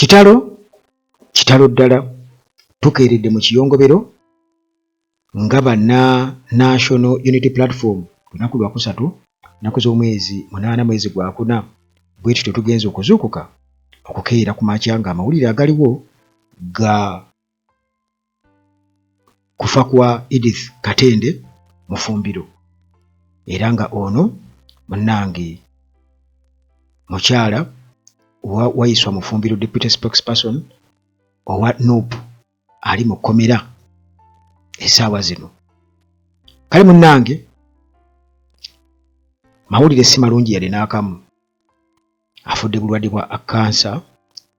kitalo ddala tukeeredde mu kiyongobero nga banna National Unity Platform lunaku lwa kusatu nnaku z'omwezi 8 mwezi gwa kuna bwe tutyo tugenze okuzuukuka okukeera ku makya nga amawulire agaliwo ga kufa kwa Edith Katende Mufumbiro era nga ono munnange mukyala wayiswa Mufumbiro Deputy Spokesperson owa NUP ali mu kkomera essaawa zino. Kale munnange mawulire si malungi yali n'akamu. Afudde bulwadde bwa kansa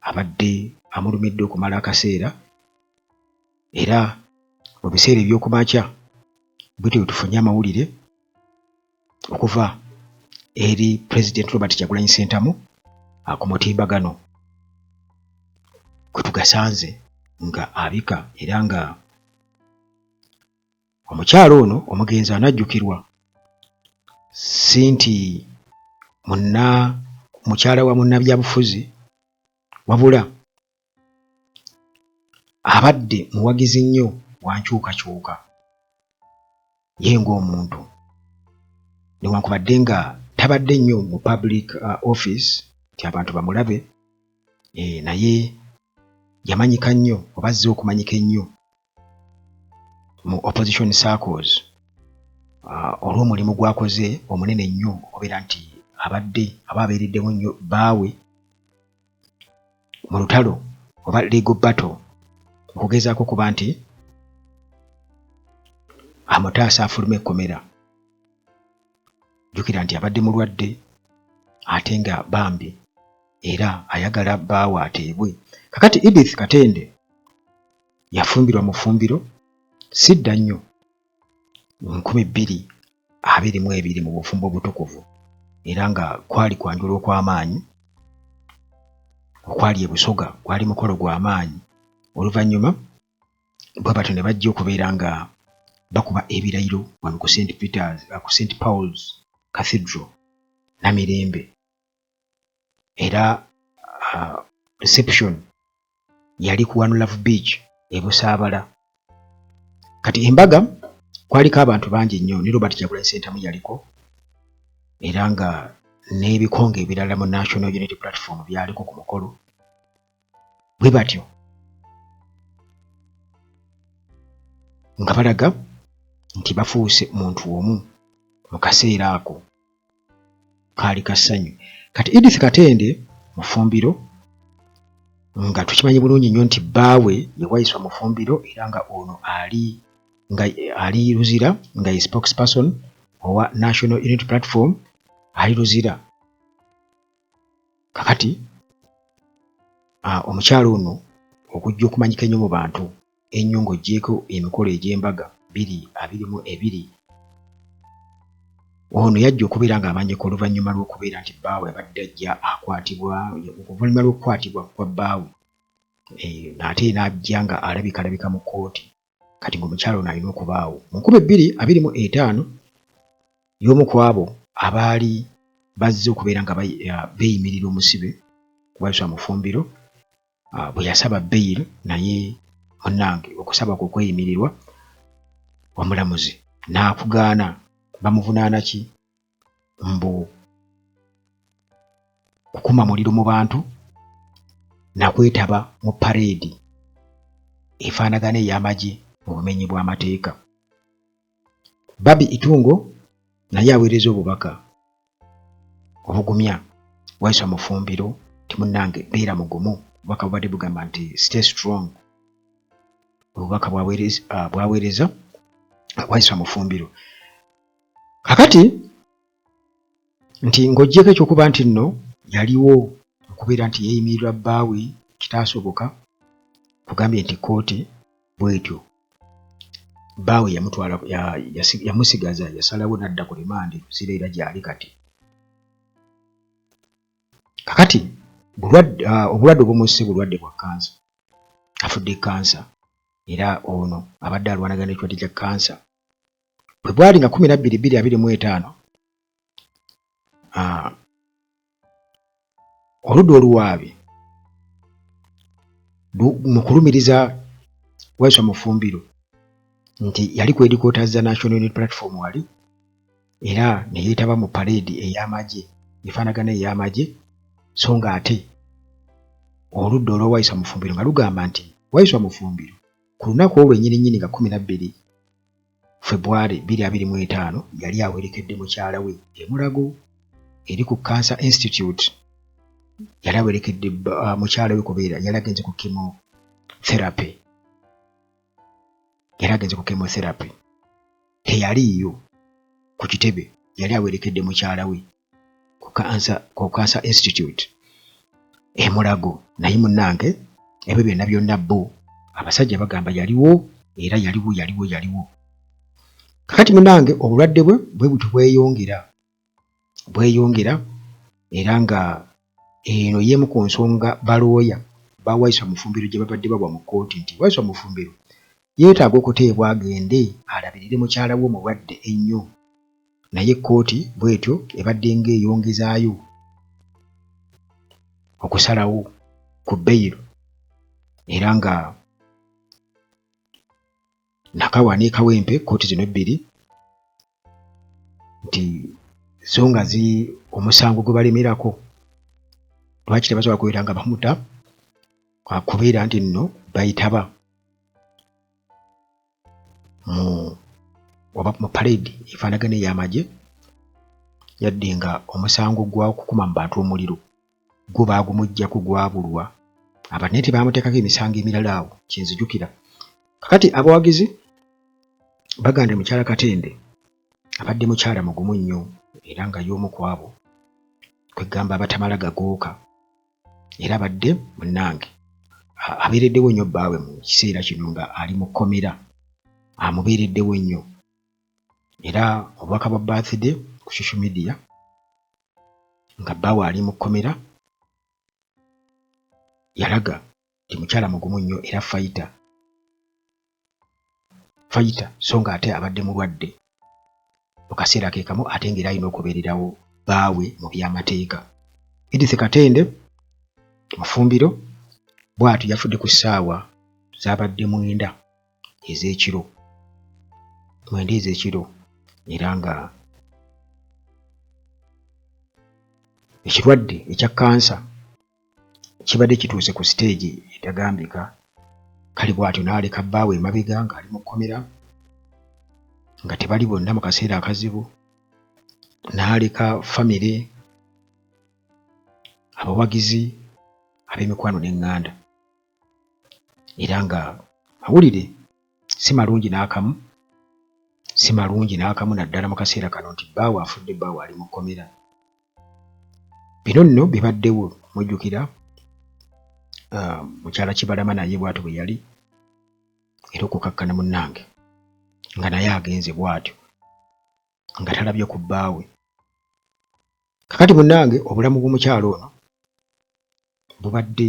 abadde amulumidde okumala akaseera era mu biseera eby'okumakya bwetyo tufunye amawulire okuva eri President Robert Kyagulanyi Ssentamu ku mutimbagano kwe tugasanze nga abika era nga omukyalo ono omugenzi anajjukirwa si nti mukyala wa munnabyabufuzi wabula abadde muwagizi nnyo wa nkyukakyuka ye ng'omuntu newankubadde nga tabadde nnyo mu public office nti abantu bamulabe naye yamanyika nnyo oba azze okumanyika ennyo mu opposition circles olw'omulimu gwakoze omunene nnyo okubeera nti aba abeereddemu nnyo bbaawe mu lutalo oba legal battle okugezaako kuba nti amutaasa afulume ekkomera. Jjukira nti abadde mulwadde ate nga bambi era ayagala bbaawe ateebwe. Kakati Edith Katende yafumbirwa mu ffumbiro si dda nnyo 2022 mu bufumbo obutukuvu era nga kwali kwanjula okw'amaanyi okwali e Busoga gwali mukolo gw'amaanyi. Oluvannyuma bwe batyo ne bajja okubeera nga bakuba ebirayiro wano ku St. Paul's Cathedral Namirembe era reception yali ku One Love Beach e Busaabala. Kati embaga kwaliko abantu bangi nnyo ne Robert Kyagulanyi Ssentamu yaliko era nga n'ebikonge ebirala mu National Unity Platform byaliko ku mukolo bwe batyo nga balaga nti bafuuse muntu omu mu kaseera ako kaali kassanyu. Kati Edith Katende Mufumbiro nga tukimanyi bulungi nnyo nti bbaawe yawayiswa Mufumbiro era nga ono ali luzira nga ye spokesperson owa National Unity Platform ali luzira. Kakati omukyalo ono okujja okumanyika ennyo mu bantu ennyo ng'oggyeko emikolo egy'embaga 2022 ono yajja okubeera ng'amanyika oluvannyuma lw'okubeera nti bbaawe abadde ajja akwatibwa oluvannyuma lw'okukwatibwa kwa bbaawe ate n'ajja nga alabika mu kkooti. Kati ng'omukyalo ono alina okubaawo mu 2025 y'omu ku abo abaali bazze okubeera nga beeyimirira omusibe wayiswa Mufumbiro bwe yasaba bail naye munnange okusaba kwe okweyimirirwa omulamuzi n'akugaana. Bamuvunaana ki? Mbu kukuma muliro mu bantu nakwetaba mu pareedi efaanagana ey'amagye mu bumenyi bw'amateeka. Babi Itungo naye aweereza obubaka obugumya wayiswa Mufumbiro ti munnange beera mugumu. Obubaka bubadde bugamba nti stay strong. Obubaka bwaweereza wayiswa Mufumbiro. Kakati nti ng'oggyeko ekyokuba nti nno yaliwo okubeera nti yeeyimirirwa bbaawe kitaasoboka kugambye nti kkooti bwetyo bbaawe yamutwala yamusigaza yasalawo n'adda ku rimandi luzira era gy'ali kati. Kakati obulwadde obumusse bulwadde bwa kansa. Afudde kansa era ono abadde alwanagana n'ekirwadde kya kansa bwe bwali nga 12/2025 oludda oluwaabi mu kulumiriza Waiswa Mufumbiro nti yali ku headquarters za National Unity Platform wali era ne yeetaba mu parade ey'amagye efaanagana ey'amagye so nga ate oludda olwa Waiswa Mufumbiro nga lugamba nti Waiswa Mufumbiro ku lunaku olwo ennyini nga 12 February 2025 yali awerekedde mukyala we e Mulago eri ku Cancer Institute. Yali awerekedde mukyala we kubeera yali agenze ku chemotherapy. Teyaliiyo ku kitebe, yali awerekedde mukyala we ku Cancer Institute e Mulago. Naye munnange ebyo byonna bo abasajja bagamba yaliwo era yaliwo. Kakati munnange obulwadde bwe buti bweyongera era nga eno yemu ku nsonga balooya ba Waiswa Mufumbiro gye babadde babwa mu kkooti nti Waiswa Mufumbiro yeetaaga okuteebwa agende alabirire mukyala we omulwadde ennyo. Naye kkooti bwetyo ebadde ng'eyongezaayo okusalawo ku beyiro era nga Nakawa ne Kawempe kkooti zino ebbiri nti zo nga omusango gwe balemerako lwaki tebasobola kubeera nga bamuta kubeera nti nno bayitaba mu parade efaanagana ey'amagye yadde nga omusango gwa kukuma mu bantu omuliro gwo baagumuggyako gwabulwa. Abanene tebaamuteekako emisango emirala awo kyenzijukira. Kakati abawagizi baganda mukyala Katende abadde mukyala mugumu nnyo era nga y'omu ku abo kwegamba abatamala gagooka era abadde munnange abeereddewo nnyo bbaawe mu kiseera kino nga ali mu kkomera amubeereddewo nnyo era obubaka bwa birthday ku social media nga bbaawe ali mu kkomera yalaga nti mukyala mugumu nnyo era fighter so nga ate abadde mulwadde mu kaseera ke kamu ate ng'era alina okubeererawo bbaawe mu by'amateeka. Edith Katende Mufumbiro bw'atyo yafudde ku ssaawa z'abadde 9 ez'ekiro era nga ekirwadde ekya kansa kibadde kituuse ku siteegi etagambika. Kale bw'atyo n'aleka bbaawe emabega ng'ali mu kkomera nga tebali bonna mu kaseera akazibu, n'aleka famire, abawagizi, ab'emikwano n'eŋŋanda era nga mawulire si malungi n'akamu naddala mu kaseera kano nti bbaawe afudde, bbaawe ali mu kkomera. Bino nno bibaddewo mujjukira mukyala Kibalama naye bw'atyo bwe yali era okukakkana munnange nga naye agenze bw'atyo nga talabye ku bbaawe. Kakati munnange obulamu bw'omukyalo ono bubadde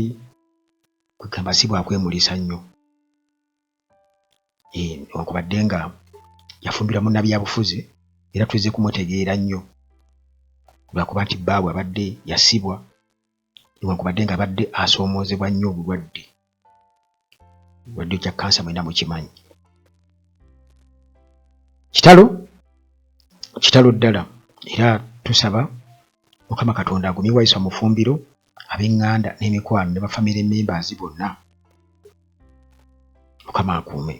kwegamba si bwakwemulisa nnyo newankubadde nga yafumbirwa munnabyabufuzi era tuzze kumutegeera nnyo lwakuba nti bbaawe abadde yasibwa newankubadde nga abadde asoomoozebwa nnyo obulwadde kya kansa mwena mukimanyi. Kitalo ddala era tusaba Mukama Katonda agumye Waiswa Mufumbiro, ab'eŋŋanda n'emikwano ne bafamire members bonna Mukama akuume.